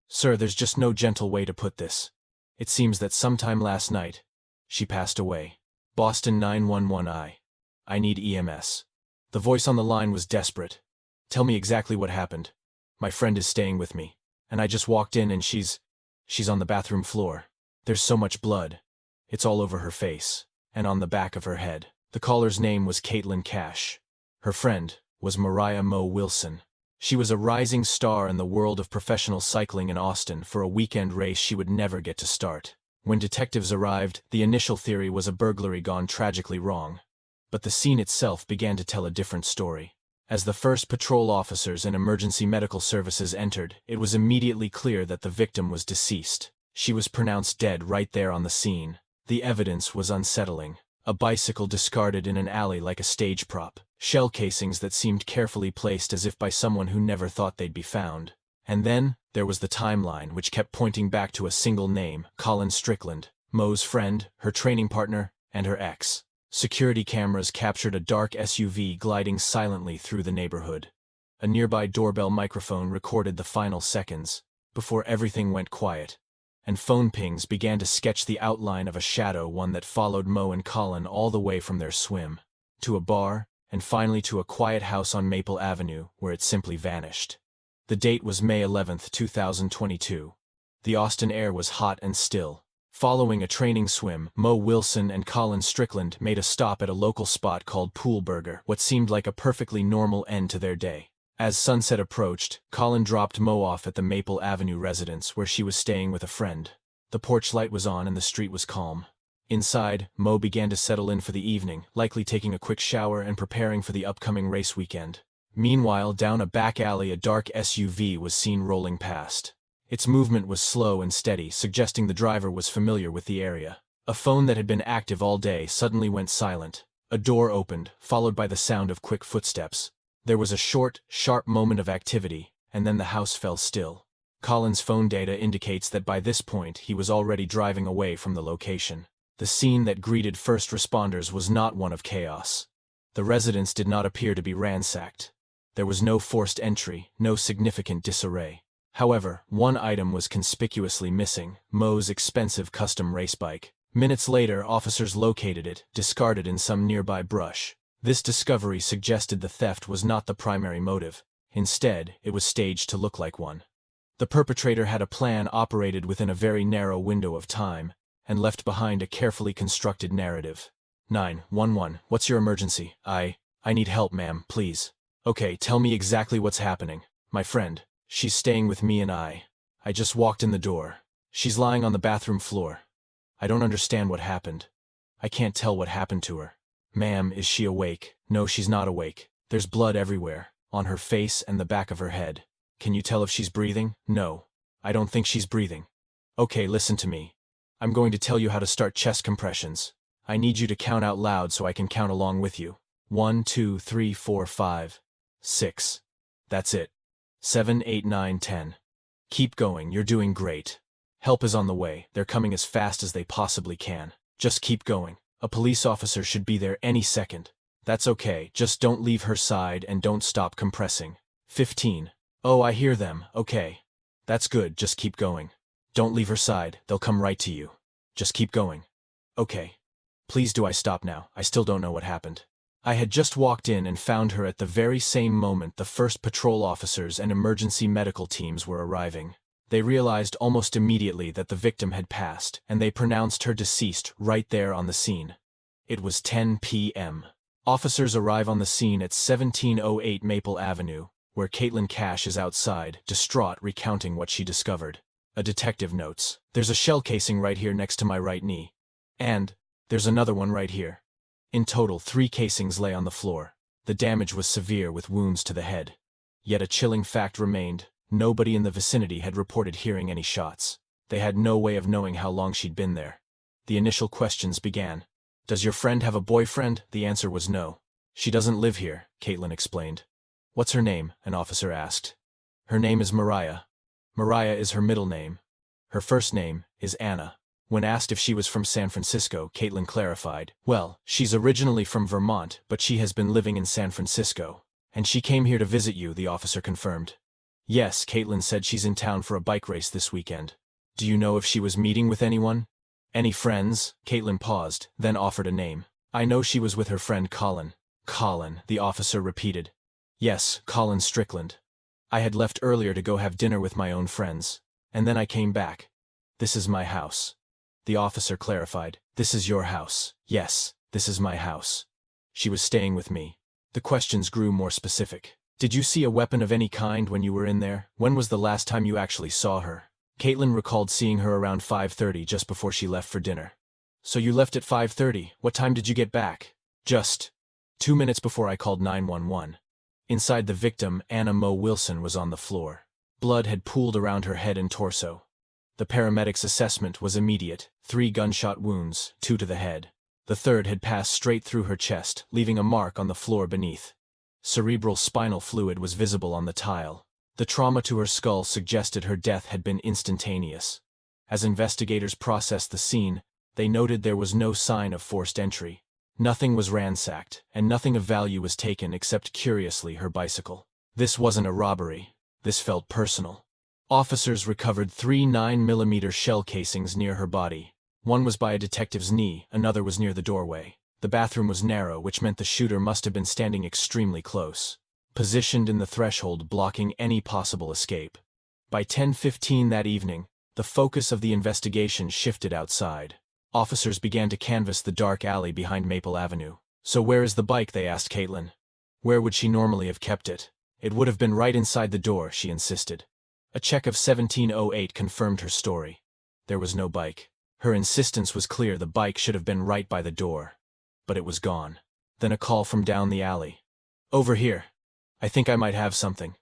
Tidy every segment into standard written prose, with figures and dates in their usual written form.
Sir, there's just no gentle way to put this. It seems that sometime last night, she passed away. Boston 911. I need EMS. The voice on the line was desperate. Tell me exactly what happened. My friend is staying with me, and I just walked in and she's on the bathroom floor. There's so much blood. It's all over her face, and on the back of her head. The caller's name was Caitlin Cash. Her friend was Mariah Mo Wilson. She was a rising star in the world of professional cycling in Austin for a weekend race she would never get to start. When detectives arrived, the initial theory was a burglary gone tragically wrong. But the scene itself began to tell a different story. As the first patrol officers and emergency medical services entered, it was immediately clear that the victim was deceased. She was pronounced dead right there on the scene. The evidence was unsettling. A bicycle discarded in an alley like a stage prop. Shell casings that seemed carefully placed as if by someone who never thought they'd be found. And then, there was the timeline, which kept pointing back to a single name, Colin Strickland, Mo's friend, her training partner, and her ex. Security cameras captured a dark SUV gliding silently through the neighborhood. A nearby doorbell microphone recorded the final seconds, before everything went quiet, and phone pings began to sketch the outline of a shadow, one that followed Mo and Colin all the way from their swim, to a bar, and finally to a quiet house on Maple Avenue, where it simply vanished. The date was May 11, 2022. The Austin air was hot and still. Following a training swim, Mo Wilson and Colin Strickland made a stop at a local spot called Pool Burger, what seemed like a perfectly normal end to their day. As sunset approached, Colin dropped Mo off at the Maple Avenue residence where she was staying with a friend. The porch light was on and the street was calm. Inside, Mo began to settle in for the evening, likely taking a quick shower and preparing for the upcoming race weekend. Meanwhile, down a back alley, a dark SUV was seen rolling past. Its movement was slow and steady, suggesting the driver was familiar with the area. A phone that had been active all day suddenly went silent. A door opened, followed by the sound of quick footsteps. There was a short, sharp moment of activity, and then the house fell still. Colin's phone data indicates that by this point he was already driving away from the location. The scene that greeted first responders was not one of chaos. The residence did not appear to be ransacked. There was no forced entry, no significant disarray. However, one item was conspicuously missing: Mo's expensive custom race bike. Minutes later, officers located it, discarded in some nearby brush. This discovery suggested the theft was not the primary motive. Instead, it was staged to look like one. The perpetrator had a plan, operated within a very narrow window of time, and left behind a carefully constructed narrative. 911, what's your emergency? I need help, ma'am, please. Okay, tell me exactly what's happening. My friend. She's staying with me and I just walked in the door. She's lying on the bathroom floor. I don't understand what happened. I can't tell what happened to her. Ma'am, is she awake? No, she's not awake. There's blood everywhere, on her face and the back of her head. Can you tell if she's breathing? No. I don't think she's breathing. Okay, listen to me. I'm going to tell you how to start chest compressions. I need you to count out loud so I can count along with you. 1, 2, 3, 4, 5, 6. That's it. 7, 8, 9, 10. Keep going, you're doing great. Help is on the way, they're coming as fast as they possibly can. Just keep going. A police officer should be there any second. That's okay, just don't leave her side and don't stop compressing. 15. Oh, I hear them, okay. That's good, just keep going. Don't leave her side, they'll come right to you. Just keep going. Okay. Please do I stop now, I still don't know what happened. I had just walked in and found her at the very same moment the first patrol officers and emergency medical teams were arriving. They realized almost immediately that the victim had passed, and they pronounced her deceased right there on the scene. It was 10 p.m. Officers arrive on the scene at 1708 Maple Avenue, where Caitlin Cash is outside, distraught, recounting what she discovered. A detective notes, "There's a shell casing right here next to my right knee. And there's another one right here." In total, 3 casings lay on the floor. The damage was severe, with wounds to the head. Yet a chilling fact remained: nobody in the vicinity had reported hearing any shots. They had no way of knowing how long she'd been there. The initial questions began. "Does your friend have a boyfriend?" The answer was no. "She doesn't live here," Caitlin explained. "What's her name?" an officer asked. "Her name is Mariah. Mariah is her middle name. Her first name is Anna." When asked if she was from San Francisco, Caitlin clarified, "Well, she's originally from Vermont, but she has been living in San Francisco. And she came here to visit you," the officer confirmed. Yes, Caitlin said she's in town for a bike race this weekend. Do you know if she was meeting with anyone? Any friends? Caitlin paused, then offered a name. I know she was with her friend Colin. Colin, the officer repeated. Yes, Colin Strickland. I had left earlier to go have dinner with my own friends. And then I came back. This is my house. The officer clarified. This is your house. Yes, this is my house. She was staying with me. The questions grew more specific. Did you see a weapon of any kind when you were in there? When was the last time you actually saw her? Caitlin recalled seeing her around 5:30 just before she left for dinner. So you left at 5:30. What time did you get back? Just 2 minutes before I called 911. Inside, the victim, Mariah Mo Wilson, was on the floor. Blood had pooled around her head and torso. The paramedics' assessment was immediate. 3 gunshot wounds, 2 to the head. The third had passed straight through her chest, leaving a mark on the floor beneath. Cerebral spinal fluid was visible on the tile. The trauma to her skull suggested her death had been instantaneous. As investigators processed the scene, they noted there was no sign of forced entry. Nothing was ransacked, and nothing of value was taken except, curiously, her bicycle. This wasn't a robbery. This felt personal. Officers recovered 3 9mm shell casings near her body. One was by a detective's knee, another was near the doorway. The bathroom was narrow, which meant the shooter must have been standing extremely close, positioned in the threshold, blocking any possible escape. By 10:15 that evening, the focus of the investigation shifted outside. Officers began to canvass the dark alley behind Maple Avenue. So where is the bike? They asked Caitlin. Where would she normally have kept it? It would have been right inside the door, she insisted. A check of 1708 confirmed her story. There was no bike. Her insistence was clear. The bike should have been right by the door. But it was gone. Then a call from down the alley. Over here. I think I might have something.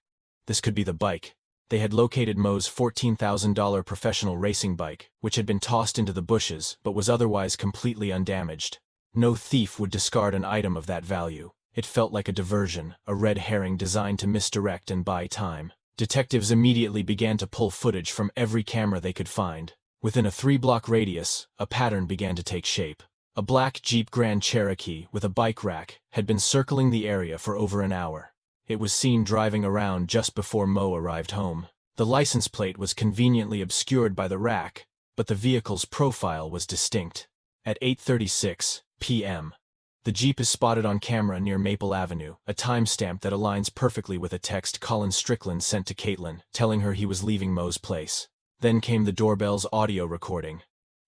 This could be the bike. They had located Mo's $14,000 professional racing bike, which had been tossed into the bushes but was otherwise completely undamaged. No thief would discard an item of that value. It felt like a diversion, a red herring designed to misdirect and buy time. Detectives immediately began to pull footage from every camera they could find. Within a 3-block radius, a pattern began to take shape. A black Jeep Grand Cherokee with a bike rack had been circling the area for over an hour. It was seen driving around just before Mo arrived home. The license plate was conveniently obscured by the rack, but the vehicle's profile was distinct. At 8:36 p.m., the Jeep is spotted on camera near Maple Avenue, a timestamp that aligns perfectly with a text Colin Strickland sent to Caitlin, telling her he was leaving Mo's place. Then came the doorbell's audio recording.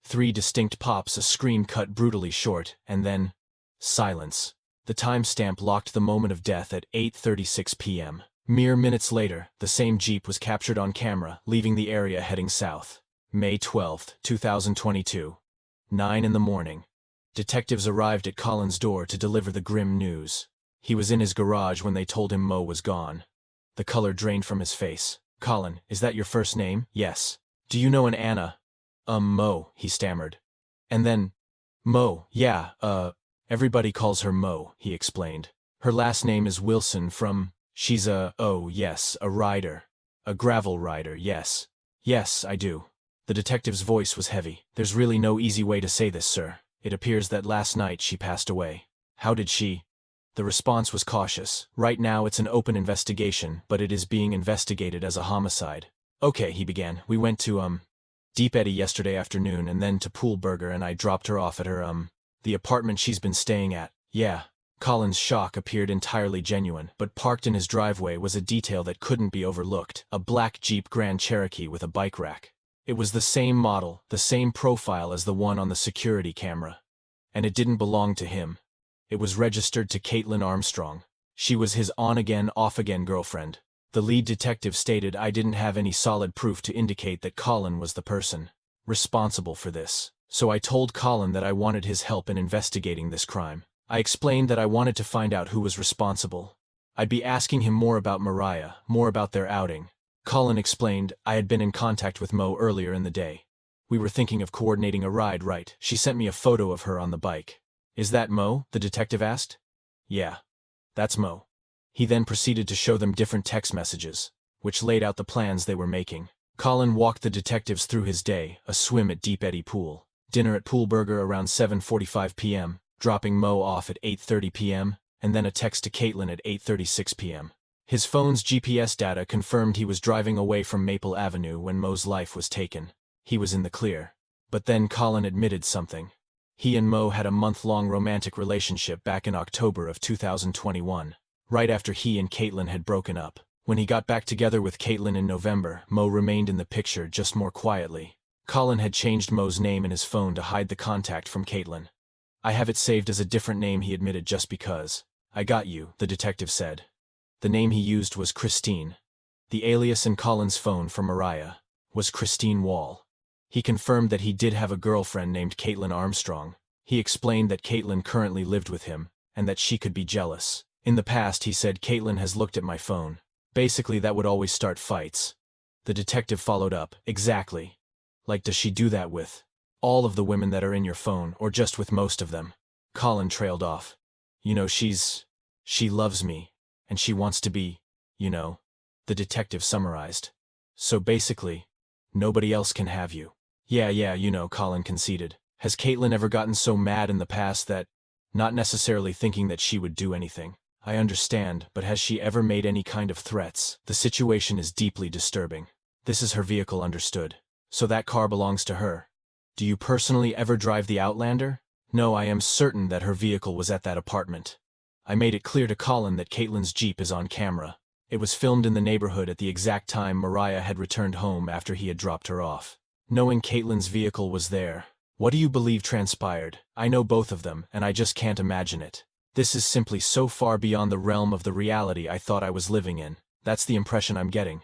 3 distinct pops, a scream cut brutally short, and then silence. The timestamp locked the moment of death at 8:36 p.m. Mere minutes later, the same Jeep was captured on camera, leaving the area heading south. May 12, 2022. 9 in the morning. Detectives arrived at Colin's door to deliver the grim news. He was in his garage when they told him Mo was gone. The color drained from his face. Colin, is that your first name? Yes. Do you know an Anna? Mo, he stammered. And then, Mo, yeah, everybody calls her Mo, he explained. Her last name is Wilson she's yes, a rider. A gravel rider, yes. Yes, I do. The detective's voice was heavy. There's really no easy way to say this, sir. It appears that last night she passed away. How did she? The response was cautious. Right now it's an open investigation, but it is being investigated as a homicide. Okay, he began. We went to, Deep Eddy yesterday afternoon and then to Pool Burger, and I dropped her off at her, the apartment she's been staying at. Yeah. Colin's shock appeared entirely genuine, but parked in his driveway was a detail that couldn't be overlooked. A black Jeep Grand Cherokee with a bike rack. It was the same model, the same profile as the one on the security camera. And it didn't belong to him. It was registered to Caitlin Armstrong. She was his on-again, off-again girlfriend. The lead detective stated, I didn't have any solid proof to indicate that Colin was the person responsible for this. So I told Colin that I wanted his help in investigating this crime. I explained that I wanted to find out who was responsible. I'd be asking him more about Mariah, more about their outing. Colin explained, I had been in contact with Mo earlier in the day. We were thinking of coordinating a ride, right? She sent me a photo of her on the bike. Is that Mo? The detective asked. Yeah. That's Mo. He then proceeded to show them different text messages, which laid out the plans they were making. Colin walked the detectives through his day, a swim at Deep Eddy Pool, dinner at Pool Burger around 7:45 p.m., dropping Mo off at 8:30 p.m., and then a text to Caitlin at 8:36 p.m. His phone's GPS data confirmed he was driving away from Maple Avenue when Mo's life was taken. He was in the clear. But then Colin admitted something. He and Mo had a month-long romantic relationship back in October of 2021, right after he and Caitlin had broken up. When he got back together with Caitlin in November, Mo remained in the picture, just more quietly. Colin had changed Mo's name in his phone to hide the contact from Caitlin. "I have it saved as a different name," he admitted, "just because." "I got you," the detective said. The name he used was Christine. The alias in Colin's phone for Mariah was Christine Wall. He confirmed that he did have a girlfriend named Caitlin Armstrong. He explained that Caitlin currently lived with him, and that she could be jealous. "In the past," he said, "Caitlin has looked at my phone. Basically, that would always start fights." The detective followed up, "Exactly. Like, does she do that with all of the women that are in your phone, or just with most of them?" Colin trailed off. "You know, she loves me, and she wants to be, you know," the detective summarized. "So basically, nobody else can have you." Yeah, you know," Colin conceded. "Has Caitlin ever gotten so mad in the past that—" "Not necessarily thinking that she would do anything. I understand, but has she ever made any kind of threats?" "The situation is deeply disturbing. This is her vehicle, understood. So that car belongs to her. Do you personally ever drive the Outlander?" "No, I am certain that her vehicle was at that apartment. I made it clear to Colin that Caitlin's Jeep is on camera. It was filmed in the neighborhood at the exact time Mariah had returned home after he had dropped her off. Knowing Caitlin's vehicle was there, what do you believe transpired? I know both of them, and I just can't imagine it. This is simply so far beyond the realm of the reality I thought I was living in. That's the impression I'm getting.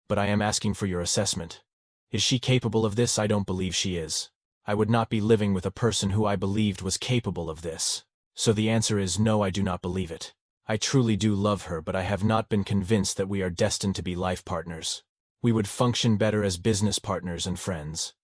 But I am asking for your assessment. Is she capable of this? I don't believe she is. I would not be living with a person who I believed was capable of this. So the answer is no, I do not believe it. I truly do love her, but I have not been convinced that we are destined to be life partners. We would function better as business partners and friends.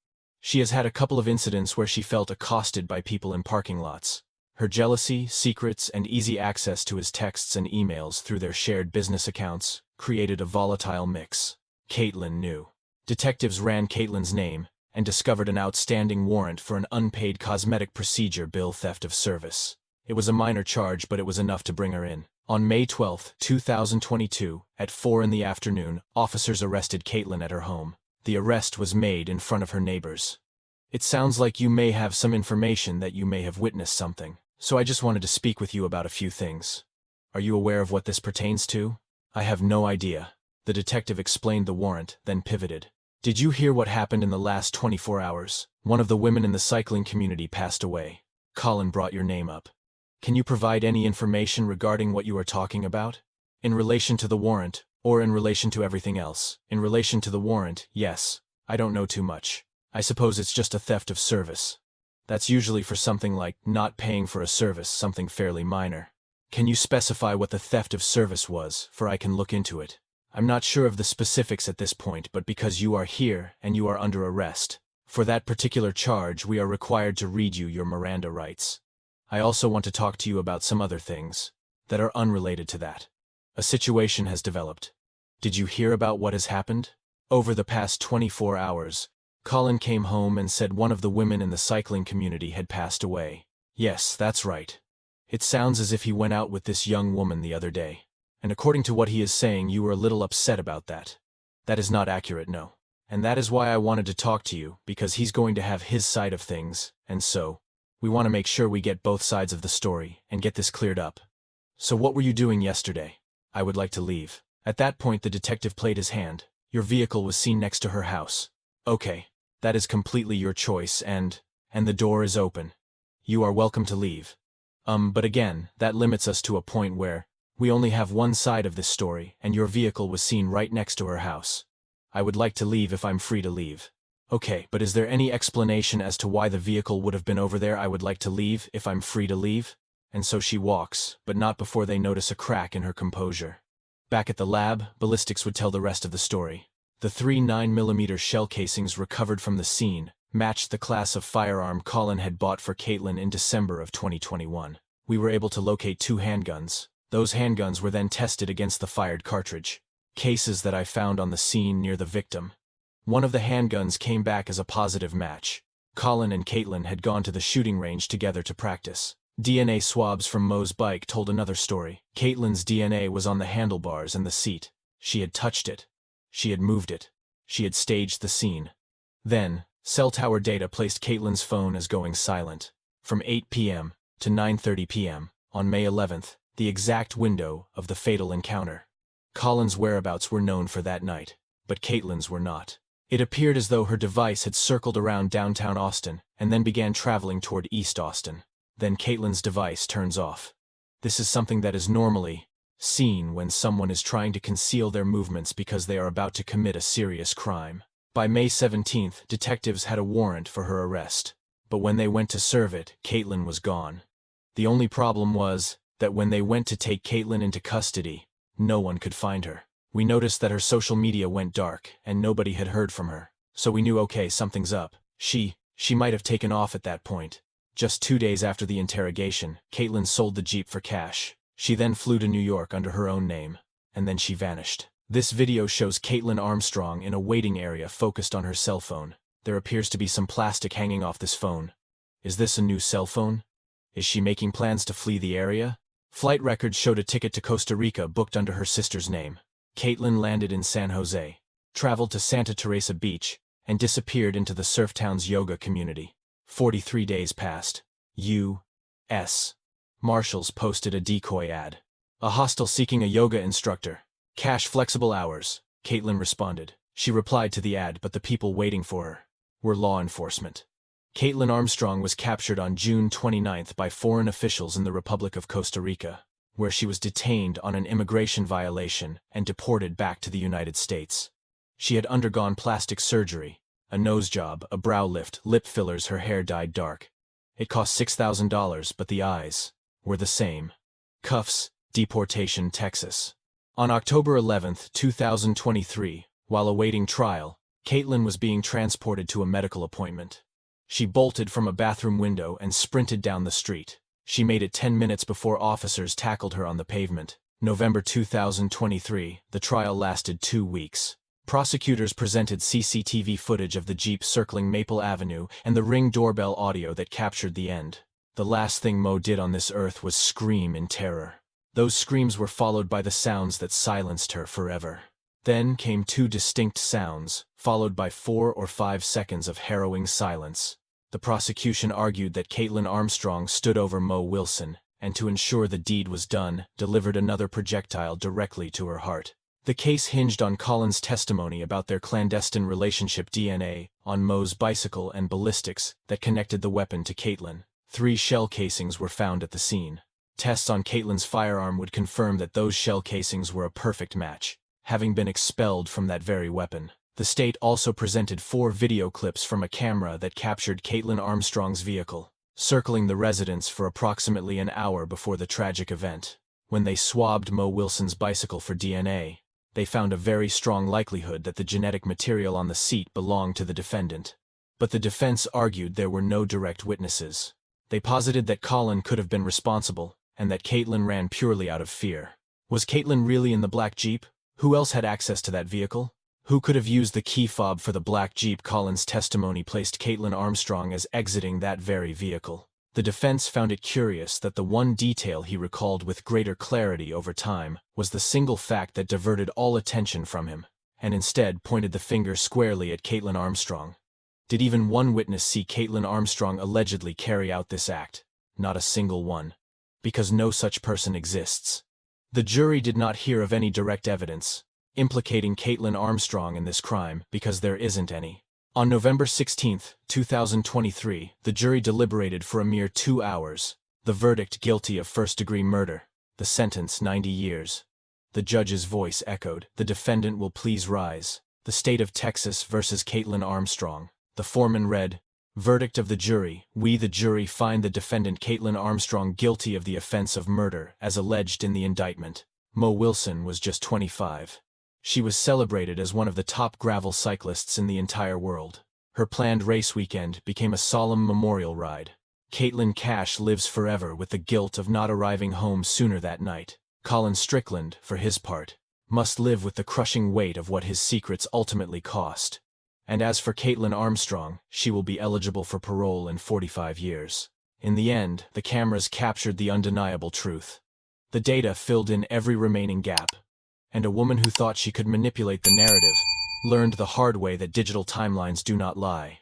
She has had a couple of incidents where she felt accosted by people in parking lots. Her jealousy, secrets, and easy access to his texts and emails through their shared business accounts created a volatile mix. Caitlin knew. Detectives ran Caitlin's name and discovered an outstanding warrant for an unpaid cosmetic procedure bill theft of service. It was a minor charge, but it was enough to bring her in. On May 12, 2022, at 4 in the afternoon, officers arrested Caitlin at her home. The arrest was made in front of her neighbors. "It sounds like you may have some information, that you may have witnessed something. So I just wanted to speak with you about a few things. Are you aware of what this pertains to?" "I have no idea." The detective explained the warrant, then pivoted. "Did you hear what happened in the last 24 hours? One of the women in the cycling community passed away." Colin brought your name up. "Can you provide any information regarding what you are talking about? In relation to the warrant, or in relation to everything else?" "In relation to the warrant, yes. I don't know too much. I suppose it's just a theft of service. That's usually for something like not paying for a service, something fairly minor." "Can you specify what the theft of service was, for I can look into it?" "I'm not sure of the specifics at this point, but because you are here and you are under arrest, for that particular charge we are required to read you your Miranda rights. I also want to talk to you about some other things that are unrelated to that. A situation has developed. Did you hear about what has happened? Over the past 24 hours, Colin came home and said one of the women in the cycling community had passed away." "Yes, that's right. It sounds as if he went out with this young woman the other day. And according to what he is saying, you were a little upset about that." "That is not accurate, no. And that is why I wanted to talk to you, because he's going to have his side of things, and so we want to make sure we get both sides of the story and get this cleared up. So what were you doing yesterday?" "I would like to leave." At that point the detective played his hand. "Your vehicle was seen next to her house." "Okay, that is completely your choice, and the door is open. You are welcome to leave. But again, that limits us to a point where we only have one side of this story, and your vehicle was seen right next to her house. I would like to leave if I'm free to leave." "Okay, but is there any explanation as to why the vehicle would have been over there?" "I would like to leave if I'm free to leave." And so she walks, but not before they notice a crack in her composure. Back at the lab, ballistics would tell the rest of the story. The 3 9mm shell casings recovered from the scene matched the class of firearm Colin had bought for Caitlin in December of 2021. We were able to locate 2 handguns. Those handguns were then tested against the fired cartridge cases that I found on the scene near the victim. One of the handguns came back as a positive match. Colin and Caitlin had gone to the shooting range together to practice. DNA swabs from Mo's bike told another story. Caitlin's DNA was on the handlebars and the seat. She had touched it. She had moved it. She had staged the scene. Then, cell tower data placed Caitlin's phone as going silent. From 8 p.m. to 9:30 p.m. on May 11th, the exact window of the fatal encounter. Colin's whereabouts were known for that night, but Caitlin's were not. It appeared as though her device had circled around downtown Austin and then began traveling toward East Austin. Then Caitlin's device turns off. This is something that is normally seen when someone is trying to conceal their movements because they are about to commit a serious crime. By May 17th, detectives had a warrant for her arrest. But when they went to serve it, Caitlin was gone. The only problem was that when they went to take Caitlin into custody, no one could find her. We noticed that her social media went dark, and nobody had heard from her. So we knew, okay, something's up. She might have taken off at that point. Just 2 days after the interrogation, Caitlin sold the Jeep for cash. She then flew to New York under her own name, and then she vanished. This video shows Caitlin Armstrong in a waiting area focused on her cell phone. There appears to be some plastic hanging off this phone. Is this a new cell phone? Is she making plans to flee the area? Flight records showed a ticket to Costa Rica booked under her sister's name. Caitlin landed in San Jose, traveled to Santa Teresa Beach, and disappeared into the surf town's yoga community. 43 days passed. U.S. Marshals posted a decoy ad. A hostel seeking a yoga instructor. Cash flexible hours, Caitlin responded. She replied to the ad, but the people waiting for her were law enforcement. Caitlin Armstrong was captured on June 29th by foreign officials in the Republic of Costa Rica, where she was detained on an immigration violation and deported back to the United States. She had undergone plastic surgery, a nose job, a brow lift, lip fillers, her hair dyed dark. It cost $6,000, but the eyes were the same. Cuffs, deportation, Texas. On October 11, 2023, while awaiting trial, Caitlin was being transported to a medical appointment. She bolted from a bathroom window and sprinted down the street. She made it 10 minutes before officers tackled her on the pavement. November 2023, the trial lasted 2 weeks. Prosecutors presented CCTV footage of the Jeep circling Maple Avenue and the Ring doorbell audio that captured the end. The last thing Mo did on this earth was scream in terror. Those screams were followed by the sounds that silenced her forever. Then came 2 distinct sounds, followed by 4 or 5 seconds of harrowing silence. The prosecution argued that Caitlin Armstrong stood over Mo Wilson, and to ensure the deed was done, delivered another projectile directly to her heart. The case hinged on Colin's testimony about their clandestine relationship, DNA on Mo's bicycle, and ballistics that connected the weapon to Caitlin. 3 shell casings were found at the scene. Tests on Caitlin's firearm would confirm that those shell casings were a perfect match, having been expelled from that very weapon. The state also presented 4 video clips from a camera that captured Caitlin Armstrong's vehicle, circling the residence for approximately an hour before the tragic event. When they swabbed Mo Wilson's bicycle for DNA, they found a very strong likelihood that the genetic material on the seat belonged to the defendant. But the defense argued there were no direct witnesses. They posited that Colin could have been responsible, and that Caitlin ran purely out of fear. Was Caitlin really in the black Jeep? Who else had access to that vehicle? Who could have used the key fob for the black Jeep? Colin's testimony placed Caitlin Armstrong as exiting that very vehicle. The defense found it curious that the one detail he recalled with greater clarity over time was the single fact that diverted all attention from him, and instead pointed the finger squarely at Caitlin Armstrong. Did even one witness see Caitlin Armstrong allegedly carry out this act? Not a single one. Because no such person exists. The jury did not hear of any direct evidence implicating Caitlin Armstrong in this crime because there isn't any. On November 16, 2023, the jury deliberated for a mere 2 hours. The verdict: guilty of first-degree murder. The sentence: 90 years. The judge's voice echoed, "The defendant will please rise." The state of Texas versus Caitlin Armstrong. The foreman read, "Verdict of the jury: we, the jury, find the defendant Caitlin Armstrong guilty of the offense of murder as alleged in the indictment." Mo Wilson was just 25. She was celebrated as one of the top gravel cyclists in the entire world. Her planned race weekend became a solemn memorial ride. Caitlin Cash lives forever with the guilt of not arriving home sooner that night. Colin Strickland, for his part, must live with the crushing weight of what his secrets ultimately cost. And as for Caitlin Armstrong, she will be eligible for parole in 45 years. In the end, the cameras captured the undeniable truth. The data filled in every remaining gap. And a woman who thought she could manipulate the narrative learned the hard way that digital timelines do not lie.